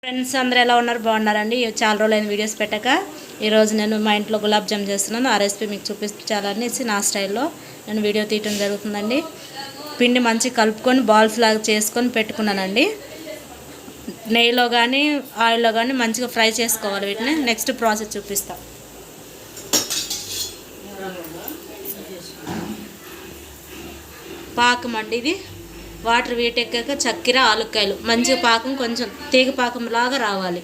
Friends అందరూ ఎలా ఉన్నారు? బాగున్నారండి. చాలా రోజులైన వీడియోస్ పెట్టాక ఈరోజు నేను మా ఇంట్లో గులాబ్ జామ్ చేస్తున్నాను. ఆ రెసిపీ మీకు చూపించాలనేసి నా స్టైల్లో నేను వీడియో తీయడం జరుగుతుందండి. పిండి మంచిగా కలుపుకొని బాల్స్ లాగా చేసుకొని పెట్టుకున్నానండి. నెయ్యిలో కానీ ఆయిల్లో కానీ మంచిగా ఫ్రై చేసుకోవాలి వీటిని. నెక్స్ట్ ప్రాసెస్ చూపిస్తాం. పాకం అండి ఇది. వాటర్ వీటెక్కాక చక్కెర ఆలుక్కాయలు మంచిగా పాకం కొంచెం తీగ పాకం లాగా రావాలి.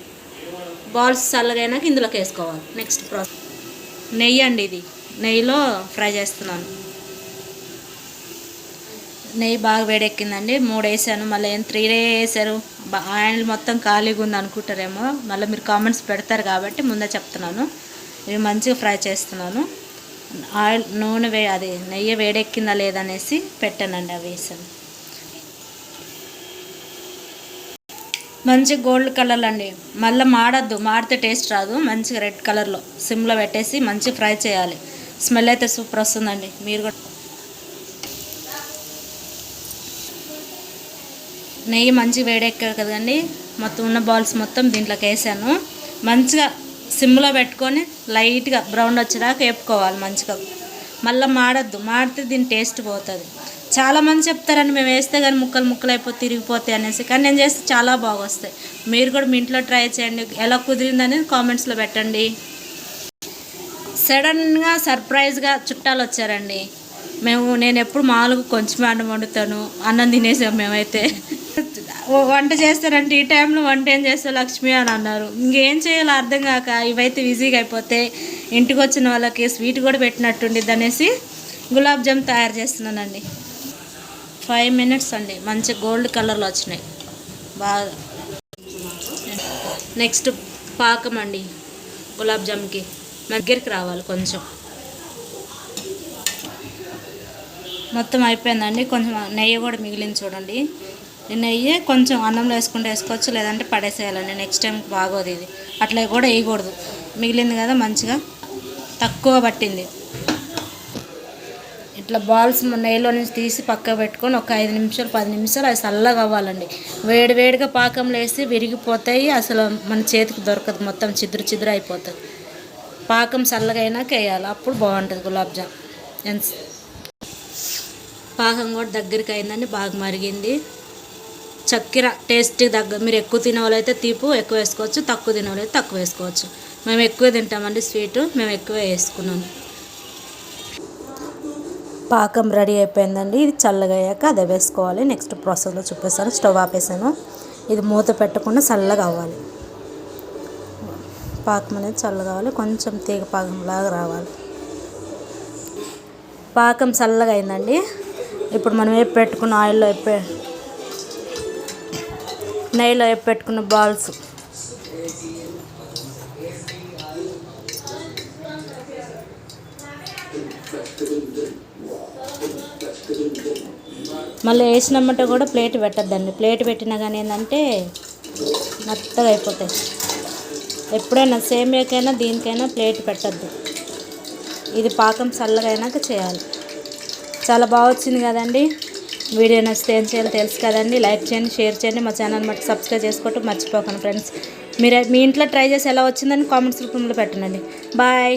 బాల్స్ చల్లగైనాక ఇందులోకి వేసుకోవాలి. నెక్స్ట్ ప్రాసెస్ నెయ్యి అండి. ఇది నెయ్యిలో ఫ్రై చేస్తున్నాను. నెయ్యి బాగా వేడెక్కిందండి. 3 వేసాను, మళ్ళీ 3 వేసారు. ఆయిల్ మొత్తం ఖాళీగా ఉంది అనుకుంటారేమో, మళ్ళీ మీరు కామెంట్స్ పెడతారు కాబట్టి ముందే చెప్తున్నాను. ఇవి మంచిగా ఫ్రై చేస్తున్నాను. ఆయిల్ నూనె అది నెయ్యి వేడెక్కిందా లేదనేసి పెట్టానండి. అవి వేసాను. మంచి గోల్డ్ కలర్లో అండి. మళ్ళీ మాడద్దు, మాడితే టేస్ట్ రాదు. మంచిగా రెడ్ కలర్లో సిమ్లో పెట్టేసి మంచిగా ఫ్రై చేయాలి. స్మెల్ అయితే సూపర్ వస్తుందండి. మీరు కూడా నెయ్యి మంచిగా వేడెక్కారు కదండి. మొత్తం ఉన్న బాల్స్ మొత్తం దీంట్లోకి వేసాను. మంచిగా సిమ్లో పెట్టుకొని లైట్గా బ్రౌన్ వచ్చేదాకా వేపుకోవాలి మంచిగా. మళ్ళీ మాడద్దు, మాడితే దీని టేస్ట్ పోతుంది. చాలామంది చెప్తారండి మేము వేస్తే కానీ ముక్కలు ముక్కలు అయిపోతే తిరిగిపోతాయి అనేసి, కానీ నేను చేస్తే చాలా బాగా వస్తాయి. మీరు కూడా మీ ఇంట్లో ట్రై చేయండి. ఎలా కుదిరిందని కామెంట్స్లో పెట్టండి. సడన్గా సర్ప్రైజ్గా చుట్టాలు వచ్చారండి. నేను ఎప్పుడు మామూలుగా కొంచెం అన్నం వండుతాను, అన్నం తినేసాం మేమైతే. వంట చేస్తారంటే ఈ టైంలో వంట ఏం చేస్తావు లక్ష్మి అని అన్నారు. ఇంకేం చేయాలో అర్థం కాక ఇవైతే ఈజీగా అయిపోతే ఇంటికి వచ్చిన వాళ్ళకి స్వీట్ కూడా పెట్టినట్టుండిద్ది అనేసి గులాబ్ జామ్ తయారు చేస్తున్నానండి. 5 minutes అండి. మంచి గోల్డ్ కలర్లో వచ్చినాయి బాగా. నెక్స్ట్ పాకం అండి. గులాబ్ జామ్కి దగ్గరికి రావాలి కొంచెం. మొత్తం అయిపోయిందండి. కొంచెం నెయ్యి కూడా మిగిలింది చూడండి. ఈ నెయ్యి కొంచెం అన్నంలో వేసుకుంటే వేసుకోవచ్చు, లేదంటే పడేసేయాలండి. నెక్స్ట్ టైం బాగోదు ఇది. అట్లా కూడా వేయకూడదు. మిగిలింది కదా మంచిగా తక్కువ పట్టింది. ఇట్లా బాల్స్ నెయ్యిలో నుంచి తీసి పక్కకు పెట్టుకొని ఒక 5 నిమిషాలు 10 నిమిషాలు అది చల్లగా అవ్వాలండి. వేడివేడిగా పాకంలో వేసి విరిగిపోతాయి. అసలు మన చేతికి దొరకదు, మొత్తం చిదురు చిదురు అయిపోతుంది. పాకం చల్లగా అయినాక వేయాలి, అప్పుడు బాగుంటుంది గులాబ్ జామ్. పాకం కూడా దగ్గరికి అయిందండి, బాగా మరిగింది. చక్కెర టేస్ట్కి దగ్గర. మీరు ఎక్కువ తినేవాళ్ళైతే తీపు ఎక్కువ వేసుకోవచ్చు, తక్కువ తినేవాళ్ళైతే తక్కువ వేసుకోవచ్చు. మేము ఎక్కువ తింటామండి స్వీటు, మేము ఎక్కువ వేసుకున్నాము. పాకం రెడీ అయిపోయిందండి. ఇది చల్లగా అయ్యాక అదే వేసుకోవాలి. నెక్స్ట్ ప్రాసెస్లో చూపిస్తాను. స్టవ్ ఆపేసాను. ఇది మూత పెట్టకుండా చల్లగా అవ్వాలి. పాకం అనేది చల్లగా కావాలి, కొంచెం తీగ పాకంలాగా రావాలి. పాకం చల్లగా అయిందండి. ఇప్పుడు మనం వేపు పెట్టుకున్న ఆయిల్లో నెయ్యిలో వేపు పెట్టుకున్న బాల్స్ మళ్ళీ వేసినమ్మట కూడా ప్లేట్ పెట్టద్దండి. ప్లేట్ పెట్టినా కానీ ఏంటంటే మెత్తగా అయిపోతాయి. ఎప్పుడైనా సేమియాకైనా దీనికైనా ప్లేట్ పెట్టద్దు. ఇది పాకం చల్లగా అయినాక చేయాలి. చాలా బాగా వచ్చింది కదండి. వీడియో నచ్చితే ఏం చేయాలో తెలుసు కదండి. లైక్ చేయండి, షేర్ చేయండి. మా ఛానల్ మట్టి సబ్స్క్రైబ్ చేసుకోవటం మర్చిపోకండి ఫ్రెండ్స్. మీ ఇంట్లో ట్రై చేసి ఎలా వచ్చిందని కామెంట్స్ రూపంలో పెట్టండి. బాయ్.